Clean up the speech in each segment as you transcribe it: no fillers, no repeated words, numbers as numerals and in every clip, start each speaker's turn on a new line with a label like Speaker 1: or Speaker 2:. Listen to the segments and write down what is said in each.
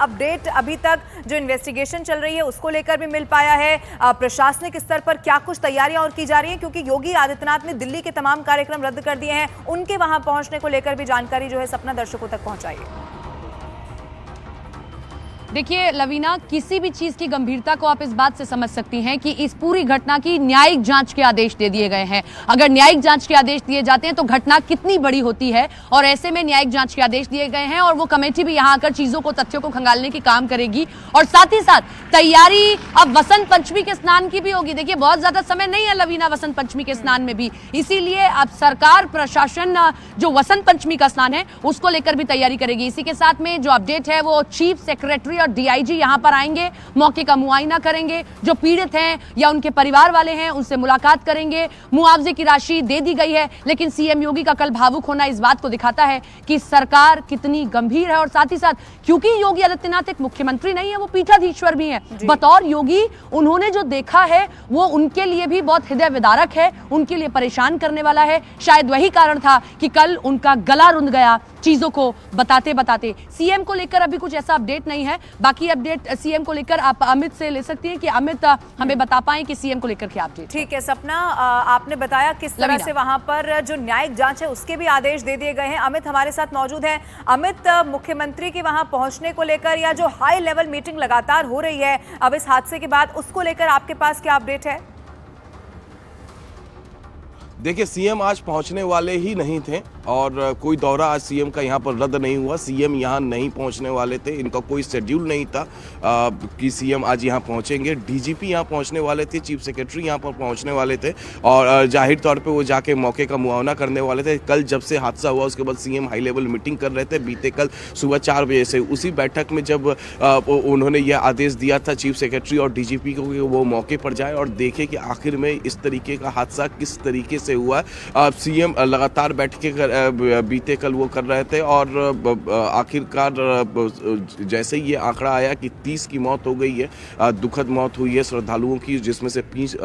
Speaker 1: Update अभी तक जो इन्वेस्टिगेशन चल रही है उसको लेकर भी मिल पाया है? प्रशासनिक स्तर पर क्या कुछ तैयारियां और की जा रही हैं, क्योंकि योगी आदित्यनाथ ने दिल्ली के तमाम कार्यक्रम रद्द कर दिए हैं, उनके वहां पहुंचने को लेकर भी जानकारी जो है सपना दर्शकों तक पहुंचाइए।
Speaker 2: देखिए लवीना, किसी भी चीज की गंभीरता को आप इस बात से समझ सकती हैं कि इस पूरी घटना की न्यायिक जांच के आदेश दे दिए गए हैं। अगर न्यायिक जांच के आदेश दिए जाते हैं तो घटना कितनी बड़ी होती है, और ऐसे में न्यायिक जांच के आदेश दिए गए हैं और वो कमेटी भी यहां आकर चीजों को, तथ्यों को खंगालने की काम करेगी। और साथ ही साथ तैयारी अब वसंत पंचमी के स्नान की भी होगी। देखिए बहुत ज्यादा समय नहीं है लवीना वसंत पंचमी के स्नान में भी, इसीलिए अब सरकार प्रशासन जो वसंत पंचमी का स्नान है उसको लेकर भी तैयारी करेगी। इसी के साथ में जो अपडेट है वो चीफ सेक्रेटरी और डीआईजी यहां पर आएंगे, मौके का मुआयना करेंगे, जो पीड़ित हैं या उनके परिवार वाले हैं उनसे मुलाकात करेंगे। मुआवजे की राशि दे दी गई है, लेकिन सीएम योगी का कल भावुक होना इस बात को दिखाता है कि सरकार कितनी गंभीर है। और साथ ही साथ क्योंकि योगी आदित्यनाथ एक मुख्यमंत्री नहीं है, वो पीठाधीश्वर भी हैं, बतौर योगी उन्होंने जो देखा है वो उनके लिए भी बहुत हृदय विदारक है, उनके लिए परेशान करने वाला है। शायद वही कारण था कि कल उनका गला रुंध गया चीजों को बताते बताते। सीएम को लेकर अभी कुछ ऐसा अपडेट नहीं है, बाकी अपडेट सीएम को लेकर आप अमित से ले सकती हैं कि अमित हमें बता पाएं कि सीएम को लेकर क्या अपडेट।
Speaker 1: ठीक है सपना, आपने बताया किस तरह से वहां पर जो न्यायिक जांच है उसके भी आदेश दे दिए गए हैं। अमित हमारे साथ मौजूद हैं। अमित, मुख्यमंत्री के वहां पहुंचने को लेकर या जो हाई लेवल मीटिंग लगातार हो रही है अब इस हादसे के बाद, उसको लेकर आपके पास क्या अपडेट है?
Speaker 3: देखिए सीएम आज पहुंचने वाले ही नहीं थे और कोई दौरा आज सीएम का यहां पर रद्द नहीं हुआ। सीएम यहां नहीं पहुंचने वाले थे, इनका कोई शेड्यूल नहीं था कि सीएम आज यहां पहुंचेंगे। डीजीपी यहां पहुंचने वाले थे, चीफ सेक्रेटरी यहां पर पहुंचने वाले थे और जाहिर तौर पे वो जाके मौके का मुआयना करने वाले थे। कल जब से हादसा हुआ उसके बाद सीएम हाई लेवल मीटिंग कर रहे थे बीते कल सुबह 4 बजे से। उसी बैठक में जब उन्होंने यह आदेश दिया था चीफ सेक्रेटरी और डीजीपी को कि वो मौके पर जाए और देखे कि आखिर में इस तरीके का हादसा किस तरीके से हुआ। सीएम लगातार बैठकें बीते कल वो कर रहे थे और आखिरकार जैसे ही ये आंकड़ा आया कि 30 की मौत हो गई है, दुखद मौत हुई है श्रद्धालुओं की, जिसमें से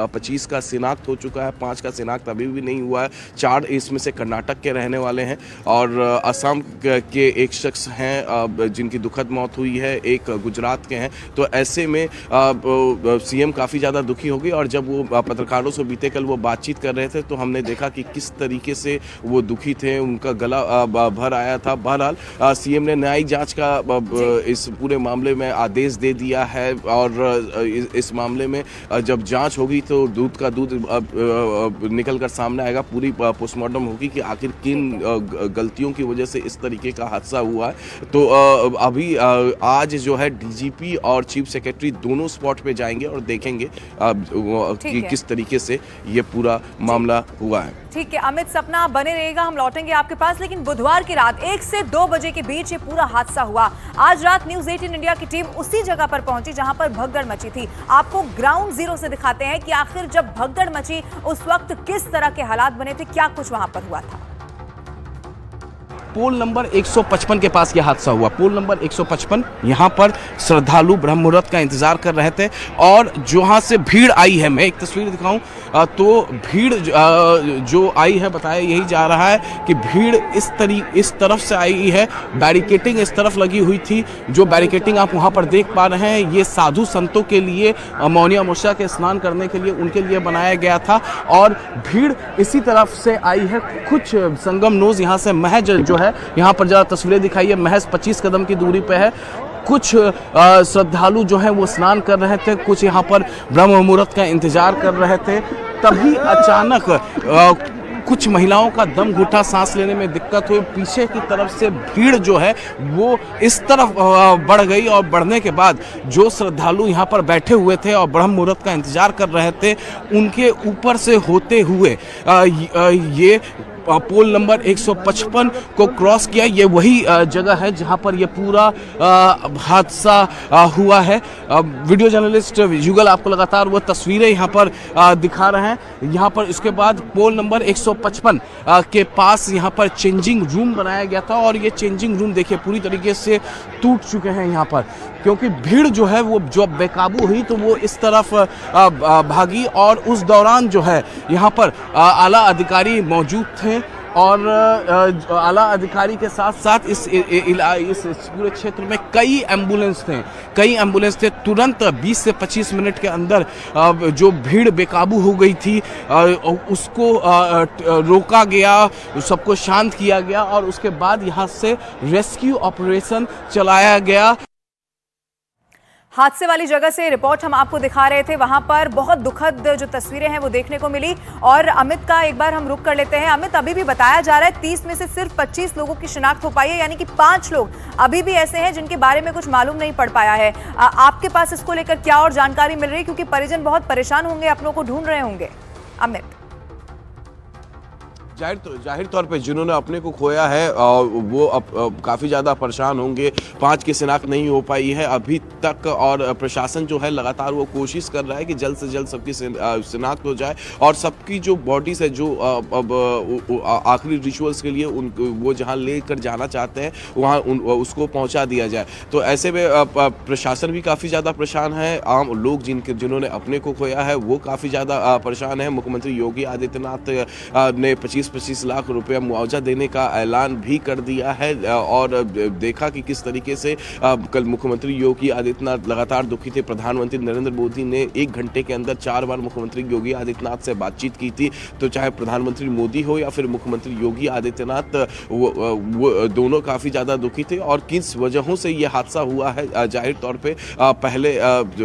Speaker 3: 25 का शिनाख्त हो चुका है, 5 का शिनाख्त अभी भी नहीं हुआ है। 4 इसमें से कर्नाटक के रहने वाले हैं और असम के एक शख्स हैं जिनकी दुखद मौत हुई है, एक गुजरात के हैं। तो ऐसे में सीएम काफ़ी ज़्यादा दुखी हो गई और जब वो पत्रकारों से बीते कल वो बातचीत कर रहे थे तो हमने देखा कि किस तरीके से वो दुखी थे, उनका गला भर आया था। बहरहाल सीएम ने न्यायिक जांच का इस पूरे मामले में आदेश दे दिया है और इस मामले में जब जांच होगी तो दूध का दूध निकल कर सामने आएगा। पूरी पोस्टमार्टम होगी कि आखिर किन गलतियों की वजह से इस तरीके का हादसा हुआ है। तो अभी आज जो है डीजीपी और चीफ सेक्रेटरी दोनों स्पॉट पे जाएंगे और देखेंगे कि किस तरीके से ये पूरा मामला हुआ है।
Speaker 1: ठीक है अमित, सपना आप बने रहेगा, हम लौटेंगे आपके पास। लेकिन बुधवार की रात 1 से 2 बजे के बीच ये पूरा हादसा हुआ। आज रात न्यूज़ 18 इंडिया की टीम उसी जगह पर पहुंची जहां पर भगदड़ मची थी। आपको ग्राउंड जीरो से दिखाते हैं कि आखिर जब भगदड़ मची उस वक्त किस तरह के हालात बने थे, क्या कुछ वहां पर हुआ था।
Speaker 3: पोल नंबर 155 के पास यह हादसा हुआ। पोल नंबर 155, यहाँ पर श्रद्धालु ब्रह्म मुहूर्त का इंतजार कर रहे थे और जहाँ से भीड़ आई है, मैं एक तस्वीर दिखाऊं तो भीड़ जो आई है बताया यही जा रहा है कि भीड़ इस तरफ से आई है। बैरिकेटिंग इस तरफ लगी हुई थी। जो बैरिकेटिंग आप वहाँ पर देख पा रहे हैं ये साधु संतों के लिए, मौनी अमावस्या के स्नान करने के लिए उनके लिए बनाया गया था और भीड़ इसी तरफ से आई है। कुछ संगम नोज यहाँ से महज जो है, यहाँ पर जरा तस्वीरें दिखाई है, महज 25 कदम की दूरी पे है। कुछ श्रद्धालु जो हैं वो स्नान कर रहे थे, कुछ यहाँ पर ब्रह्म मुहूर्त का इंतजार कर रहे थे। तभी अचानक कुछ महिलाओं का दम घुटा, सांस लेने में दिक्कत हुई। पीछे की तरफ से भीड़ जो है वो इस तरफ बढ़ गई और बढ़ने के बाद जो श्रद्धालु यहाँ पर बैठे हुए थे और ब्रह्म मुहूर्त का इंतजार कर रहे थे उनके ऊपर से होते हुए ये पोल नंबर 155 को क्रॉस किया। ये वही जगह है जहां पर ये पूरा हादसा हुआ है। वीडियो जर्नलिस्ट युगल आपको लगातार वो तस्वीरें यहाँ पर दिखा रहे हैं। यहाँ पर इसके बाद पोल नंबर 155 के पास यहाँ पर चेंजिंग रूम बनाया गया था और ये चेंजिंग रूम देखिए पूरी तरीके से टूट चुके हैं यहाँ पर, क्योंकि भीड़ जो है वो जो बेकाबू हुई तो वो इस तरफ भागी और उस दौरान जो है यहाँ पर आला अधिकारी मौजूद थे और आला अधिकारी के साथ साथ इस पूरे क्षेत्र में कई एम्बुलेंस थे। तुरंत 20 से 25 मिनट के अंदर जो भीड़ बेकाबू हो गई थी उसको रोका गया, सबको शांत किया गया और उसके बाद यहाँ से रेस्क्यू ऑपरेशन चलाया गया।
Speaker 1: हादसे वाली जगह से रिपोर्ट हम आपको दिखा रहे थे, वहां पर बहुत दुखद जो तस्वीरें हैं वो देखने को मिली। और अमित का एक बार हम रुक कर लेते हैं। अमित, अभी भी बताया जा रहा है 30 में से सिर्फ 25 लोगों की शिनाख्त हो पाई है, यानी कि 5 लोग अभी भी ऐसे हैं जिनके बारे में कुछ मालूम नहीं पड़ पाया है। आपके पास इसको लेकर क्या और जानकारी मिल रही है, क्योंकि परिजन बहुत परेशान होंगे, अपनों को ढूंढ रहे होंगे। अमित,
Speaker 3: जाहिर तौर पे जिन्होंने अपने को खोया है वो काफ़ी ज़्यादा परेशान होंगे। 5 की शिनाख्त नहीं हो पाई है अभी तक और प्रशासन जो है लगातार वो कोशिश कर रहा है कि जल्द से जल्द सबकी शिनाख्त हो जाए और सबकी जो बॉडीज है जो अब आखिरी रिचुअल्स के लिए वो जहाँ लेकर जाना चाहते हैं वहाँ उसको पहुँचा दिया जाए। तो ऐसे में प्रशासन भी काफ़ी ज़्यादा परेशान है, आम लोग जिन्होंने अपने को खोया है वो काफ़ी ज़्यादा परेशान है। मुख्यमंत्री योगी आदित्यनाथ ने 25 लाख रुपया मुआवजा देने का ऐलान भी कर दिया है और देखा कि किस तरीके से कल मुख्यमंत्री योगी आदित्यनाथ लगातार दुखी थे। प्रधानमंत्री नरेंद्र मोदी ने 1 घंटे के अंदर 4 बार मुख्यमंत्री योगी आदित्यनाथ से बातचीत की थी। तो चाहे प्रधानमंत्री मोदी हो या फिर मुख्यमंत्री योगी आदित्यनाथ वो दोनों काफ़ी ज़्यादा दुखी थे और किस वजहों से ये हादसा हुआ है। जाहिर तौर पे पहले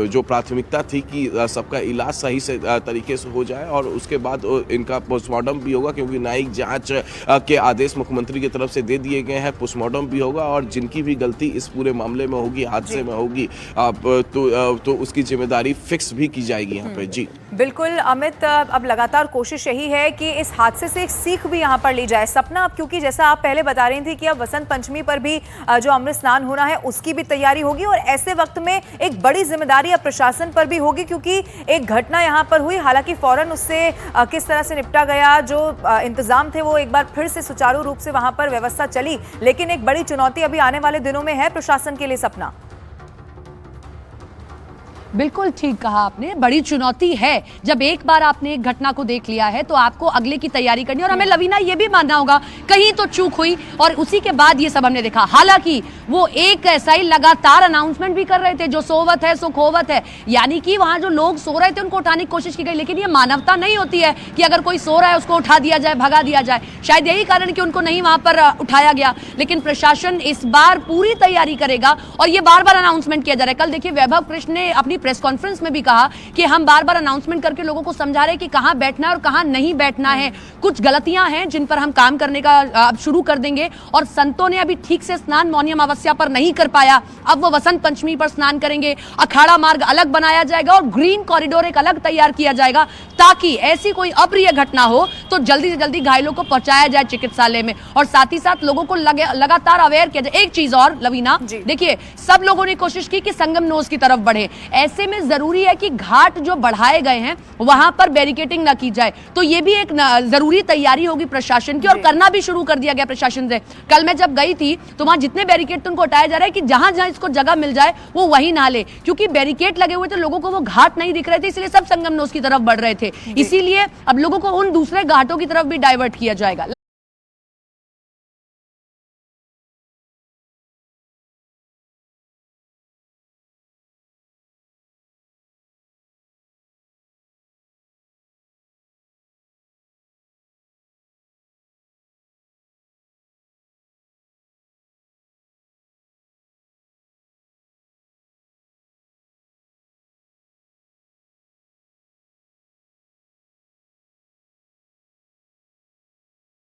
Speaker 3: जो प्राथमिकता थी कि सबका इलाज सही से तरीके से हो जाए और उसके बाद इनका पोस्टमार्टम भी होगा, क्योंकि न्यायिक जांच के आदेश मुख्यमंत्री की तरफ से दे दिए गए हैं। पोस्टमार्टम भी होगा और जिनकी भी गलती इस पूरे मामले में होगी, हादसे में होगी, तो उसकी जिम्मेदारी फिक्स भी की जाएगी यहाँ पे। जी
Speaker 1: बिल्कुल अमित, अब लगातार कोशिश यही है कि इस हादसे से एक सीख भी यहाँ पर ली जाए। सपना, अब क्योंकि जैसा आप पहले बता रही थी कि अब वसंत पंचमी पर भी जो अमृत स्नान होना है उसकी भी तैयारी होगी और ऐसे वक्त में एक बड़ी जिम्मेदारी अब प्रशासन पर भी होगी, क्योंकि एक घटना यहाँ पर हुई, हालांकि फौरन उससे किस तरह से निपटा गया, जो इंतजाम थे वो एक बार फिर से सुचारू रूप से वहां पर व्यवस्था चली, लेकिन एक बड़ी चुनौती अभी आने वाले दिनों में है प्रशासन के लिए। सपना,
Speaker 2: बिल्कुल ठीक कहा आपने, बड़ी चुनौती है। जब एक बार आपने एक घटना को देख लिया है तो आपको अगले की तैयारी करनी है और हमें लवीना ये भी मानना होगा कहीं तो चूक हुई और उसी के बाद ये सब हमने देखा। हालांकि वो एक ऐसा ही लगातार अनाउंसमेंट भी कर रहे थे, जो सोवत है सो खोवत है, यानी कि वहां जो लोग सो रहे थे उनको उठाने की कोशिश की गई, लेकिन ये मानवता नहीं होती है कि अगर कोई सो रहा है उसको उठा दिया जाए, भगा दिया जाए। शायद यही कारण कि उनको नहीं वहां पर उठाया गया, लेकिन प्रशासन इस बार पूरी तैयारी करेगा और ये बार बार अनाउंसमेंट किया जा रहा है। कल देखिए वैभव कृष्ण ने अपनी प्रेस कॉन्फ्रेंस में भी कहा कि हम बार बार अनाउंसमेंट करके लोगों को समझा रहे हैं कि कहां बैठना है और कहां नहीं बैठना है। कुछ गलतियां हैं जिन पर हम काम करने का अब शुरू कर देंगे और संतों ने अभी ठीक से स्नान मौनी अमावस्या पर नहीं कर पाया, अब वो वसंत पंचमी पर स्नान करेंगे। अखाड़ा मार्ग अलग बनाया जाएगा और ग्रीन कॉरिडोर एक अलग तैयार किया जाएगा ताकि ऐसी कोई अप्रिय घटना हो तो जल्दी से जल्दी घायलों को पहुंचाया जाए चिकित्सालय में और साथ ही साथ लोगों को लगातार अवेयर किया जाए। एक चीज और लवीना, देखिए सब लोगों ने कोशिश की कि संगम नोज की तरफ बढ़े, ऐसे में जरूरी है कि घाट जो बढ़ाए गए हैं वहां पर बैरिकेटिंग ना की जाए, तो ये भी एक जरूरी तैयारी होगी प्रशासन की और करना भी शुरू कर दिया गया प्रशासन से। कल मैं जब गई थी तो वहां जितने बैरिकेड उनको हटाया जा रहा है कि जहां जहां इसको जगह मिल जाए वो वहीं ना ले, क्योंकि बैरिकेड लगे हुए थे, लोगों को वो घाट नहीं दिख रहे थे, इसलिए सब संगम नोज की तरफ बढ़ रहे थे। इसीलिए अब लोगों को उन दूसरे घाटों की तरफ भी डाइवर्ट किया जाएगा।